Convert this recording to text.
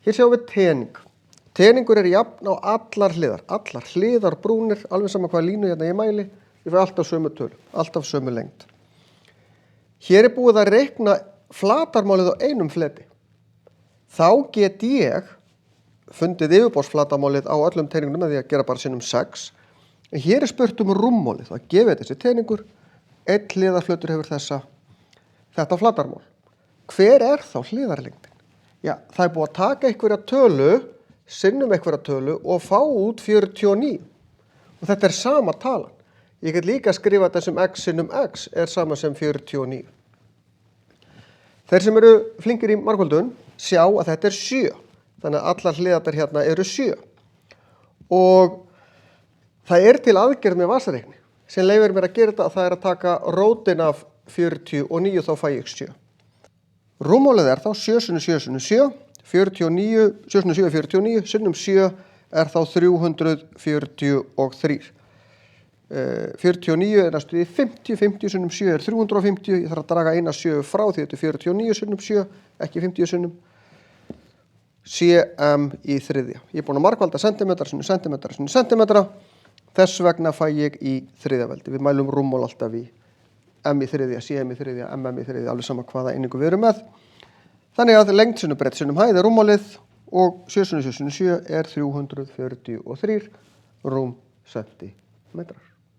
Hér sjáum við tening. Teningur jafn á allar hliðar brúnir, alveg sama hvað línu hérna ég mæli, ég fæ alltaf sömu tölu, alltaf sömu lengd. Hér búið að reikna flatarmálið á einum fleti. Þá get ég fundið yfirborðsflatarmálið á öllum teningunum með því að gera bara sinnum 6. En hér spurt rúmmálið, það gefið þessi teningur, einn hliðarflötur hefur þetta flatarmál. Hver þá hliðarlengdin? Já, það búið að taka einhverja tölu, sinnum einhverja tölu og fá út 49. Og þetta sama talan. Ég get líka að skrifa þetta sem x sinnum x sama sem 49. Þeir sem eru flinkir í margföldun sjá að þetta 7. Þannig að allar hliðarnar hérna eru 7. Og það til aðgerð með vasareikni sem leyfir mér að gera þetta, það að taka rótin af 49, þá fæ ég 7. Rúmmálið þá 7 sinnum 7 sinnum 7, 49, 7 sinnum 7 er 49, sinnum 7 þá 343. 49 næstu í 50, 50 sinnum 7 er 350, ég þarf að draga eina 7 frá því þetta 49 sinnum 7, ekki 50 sinnum. cm í þriðja. Ég búin að margfalda sentimetra sinnum sentimetra sinnum sentimetra, þess vegna fæ ég í þriðjaveldi. Við mælum rúmmál alltaf í m í þriðja, cm í þriðja, í þriðja, alveg sama hvaða einingu við erum með. Þannig að lengd sinnum breidd sinnum hæð rúmmálið og 7 sinnum 7 sinnum 7 er 343 rúmsentimetrar.